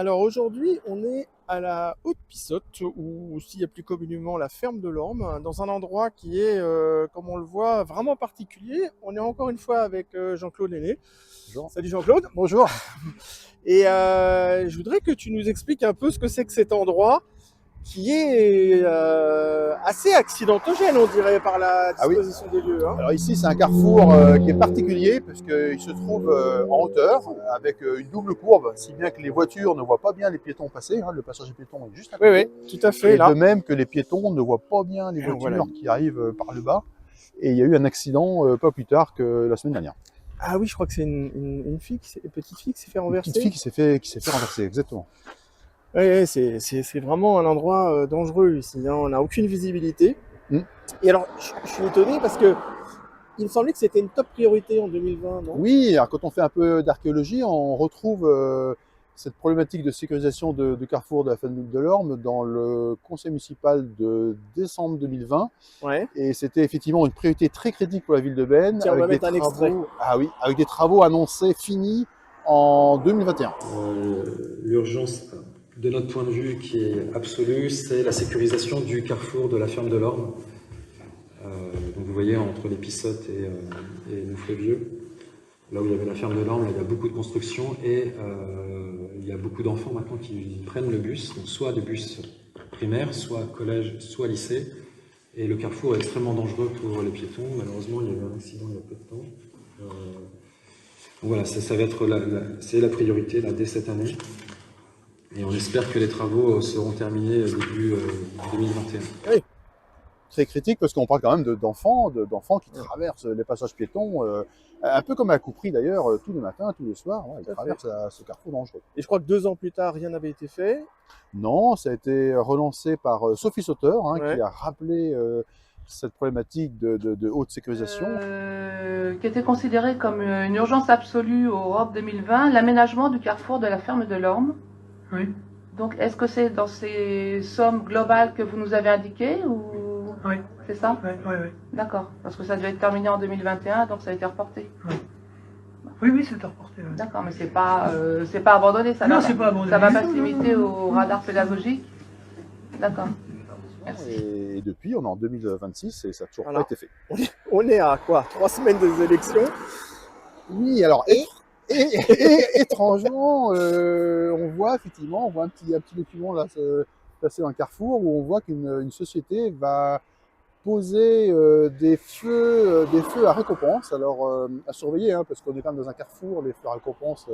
Alors aujourd'hui, on est à la Haute-Pissotte, ou s'il y a plus communément la ferme de l'Orme, dans un endroit qui est, comme on le voit, vraiment particulier. On est encore une fois avec Jean-Claude Lenné. Bonjour. Salut Jean-Claude. Bonjour. Et je voudrais que tu nous expliques un peu ce que c'est que cet endroit qui est assez accidentogène, on dirait, par la disposition des lieux. Hein. Alors ici, c'est un carrefour qui est particulier puisqu'il se trouve en hauteur avec une double courbe, si bien que les voitures ne voient pas bien les piétons passer. Le passage des piétons est juste à côté. Oui, tout à fait. Et là. de même que les piétons ne voient pas bien les voitures voilà. qui arrivent par le bas. Et il y a eu un accident pas plus tard que la semaine dernière. Ah oui, je crois que c'est une fille, une petite fille qui s'est fait renverser. Une petite fille qui s'est fait renverser, exactement. Oui, c'est vraiment un endroit dangereux ici. Hein. On n'a aucune visibilité. Et alors, je suis étonné parce que il me semblait que c'était une top priorité en 2020, non? Oui, alors quand on fait un peu d'archéologie, on retrouve cette problématique de sécurisation du carrefour de la ferme de l'Orme dans le conseil municipal de décembre 2020. Ouais. Et c'était effectivement une priorité très critique pour la ville de Beynes. Tiens, on va mettre un extrait. Avec des travaux annoncés finis en 2021. L'urgence, de notre point de vue, qui est absolue, c'est la sécurisation du carrefour de la ferme de l'Orme. Donc vous voyez, entre les Pissottes et Nouflé-Vieux, là où il y avait la ferme de l'Orme, là, il y a beaucoup de construction et il y a beaucoup d'enfants maintenant qui prennent le bus, donc soit des bus primaires, soit collège, soit lycée. Et le carrefour est extrêmement dangereux pour les piétons. Malheureusement, il y a eu un accident il y a peu de temps. Donc voilà, ça va être c'est la priorité là, dès cette année. Et on espère que les travaux seront terminés début 2021. Oui, très critique parce qu'on parle quand même d'enfants qui traversent les passages piétons, un peu comme à Coupry d'ailleurs, tous les matins, tous les soirs, ils traversent ce carrefour dangereux. Et je crois que 2 ans plus tard, rien n'avait été fait. Non, ça a été relancé par Sophie Sauteur, qui a rappelé cette problématique de haute sécurisation. Qui était considérée comme une urgence absolue au Europe 2020, l'aménagement du carrefour de la ferme de l'Orme. Oui. Donc, est-ce que c'est dans ces sommes globales que vous nous avez indiquées ou Oui. C'est ça? Oui. D'accord. Parce que ça devait être terminé en 2021, donc ça a été reporté. Oui, c'est reporté. Oui. D'accord, mais c'est pas abandonné, ça. Non, c'est pas abandonné. Ça va pas se limiter au radar pédagogique. D'accord. Merci. Et depuis, on est en 2026 et ça n'a toujours pas été fait. On est à quoi? 3 semaines des élections. Oui, alors étrangement, on voit effectivement, un petit document là se passer dans le carrefour où on voit qu'une société va poser des feux à récompense. Alors à surveiller, parce qu'on est quand même dans un carrefour, les feux à récompense,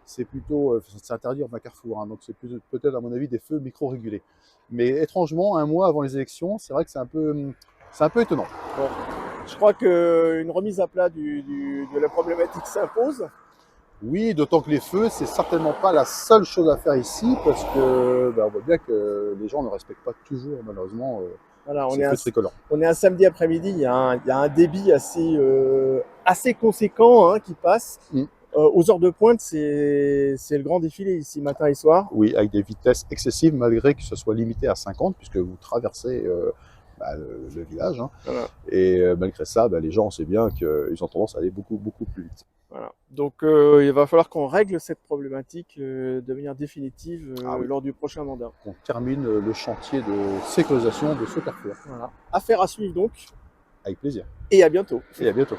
c'est plutôt, c'est interdit dans un carrefour, donc c'est peut-être à mon avis des feux micro-régulés. Mais étrangement, un mois avant les élections, c'est vrai que c'est un peu étonnant. Bon. Je crois qu'une remise à plat de la problématique s'impose. Oui, d'autant que les feux, c'est certainement pas la seule chose à faire ici, parce que on voit bien que les gens ne respectent pas toujours, malheureusement, voilà, ces feux tricolores. On est un samedi après-midi, il y a un débit assez conséquent qui passe. Aux heures de pointe, c'est le grand défilé ici, matin et soir. Oui, avec des vitesses excessives, malgré que ce soit limité à 50, puisque vous traversez le village. Voilà. Et malgré ça, les gens, on sait bien qu'ils ont tendance à aller beaucoup, beaucoup plus vite. Voilà. Donc il va falloir qu'on règle cette problématique de manière définitive lors du prochain mandat. On termine le chantier de sécurisation de ce carrefour. Voilà. Affaire à suivre donc. Avec plaisir. Et à bientôt. Et à bientôt.